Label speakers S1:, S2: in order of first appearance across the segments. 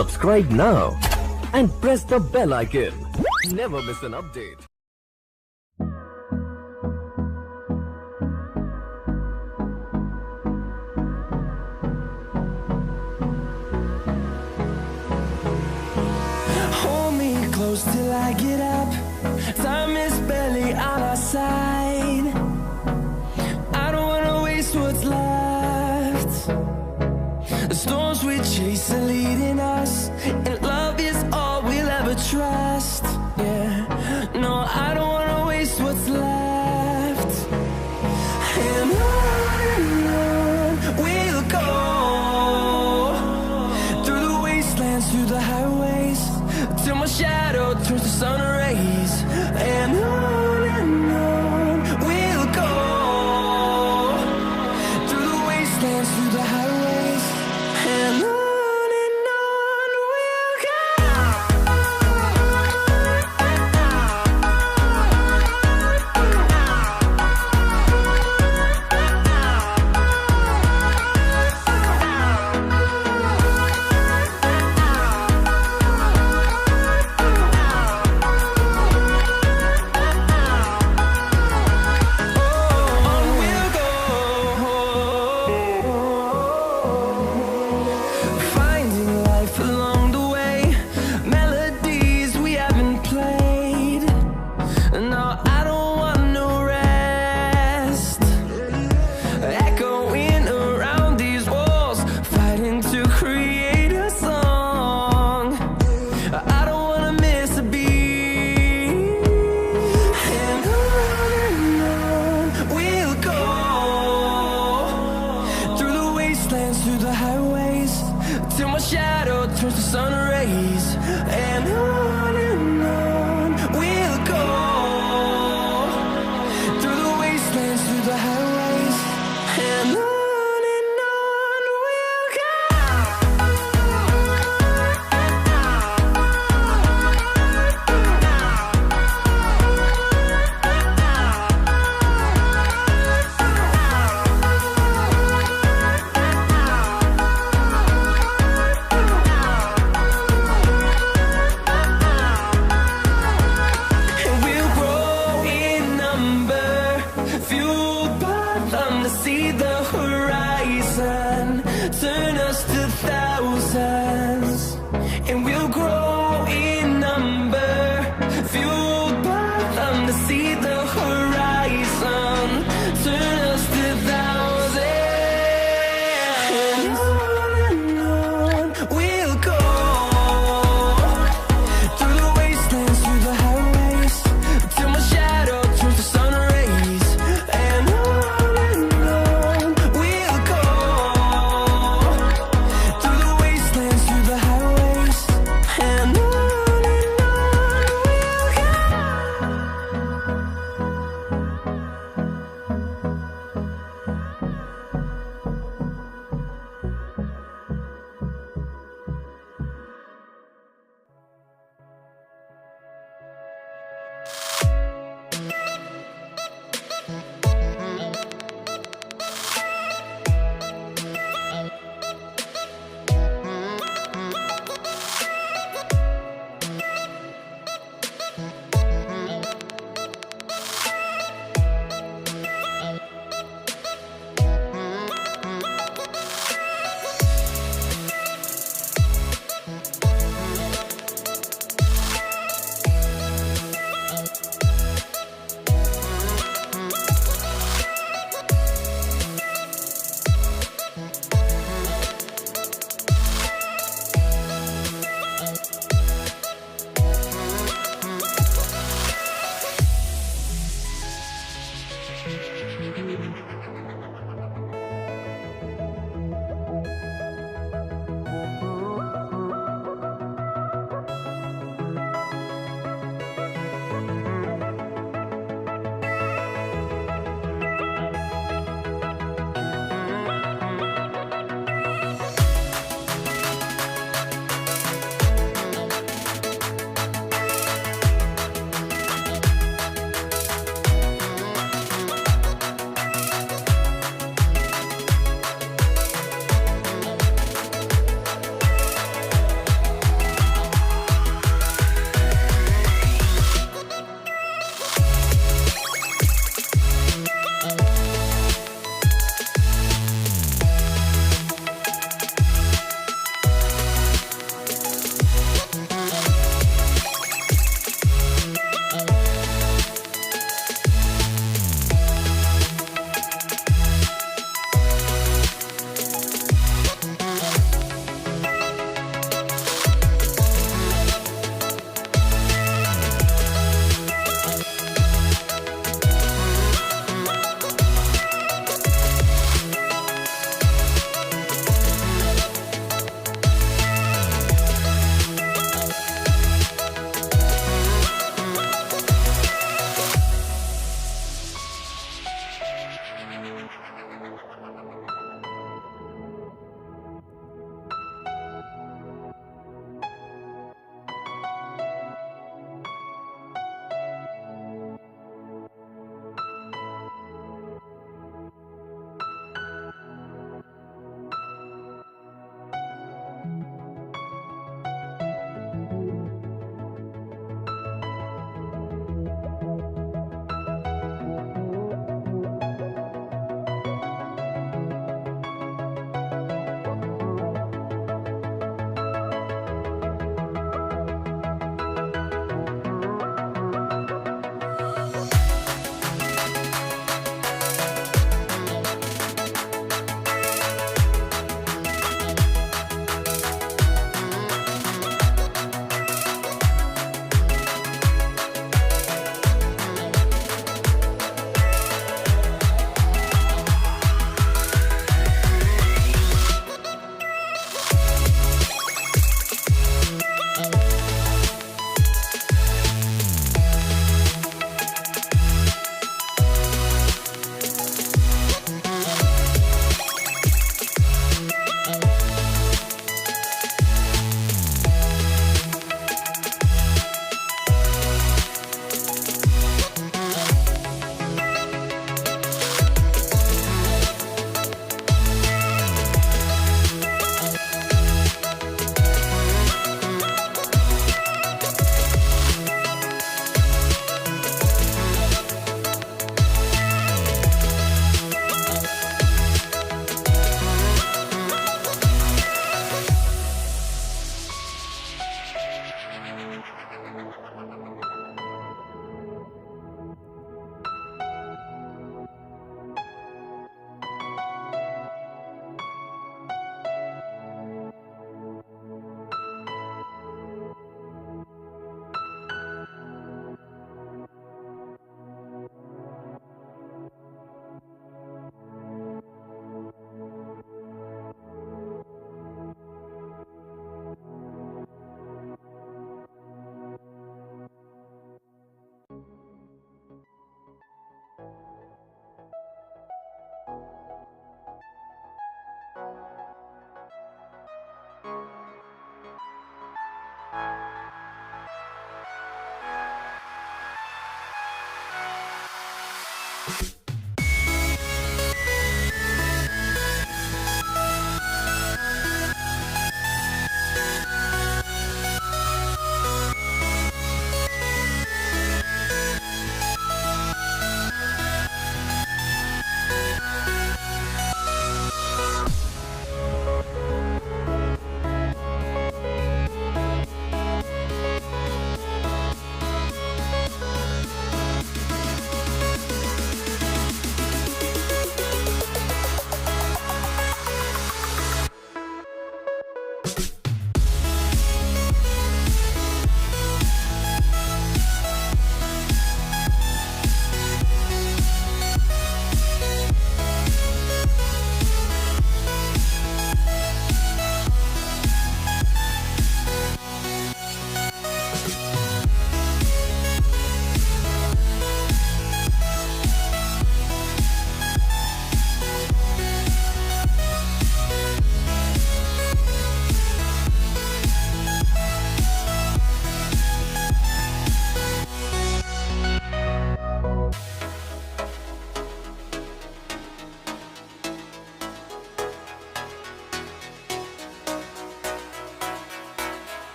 S1: Subscribe now and press the bell icon. Never miss an update.
S2: Hold me close till I get up. Time is barely on our side. I don't wanna waste what's left. The storms we chase are leading us, and love is all we'll ever trust. Yeah, no, I don't wanna waste what's left. And on we'll go, through the wastelands, through the highways, till my shadow turns to sun rays. And on we'll go, through the wastelands, through the highways, and on we'll go. Finding life along the way, melodies we haven't played. No, I don't want no rest. Echoing around these walls, fighting to create a song. I don't wanna miss a beat. And on we'll go, through the wastelands, through the highways, till my shadow turns to sun rays. And on we'll go, through the wastelands, through the highways, and on we'll go.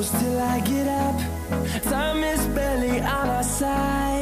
S2: Till I get up, time is barely on our side.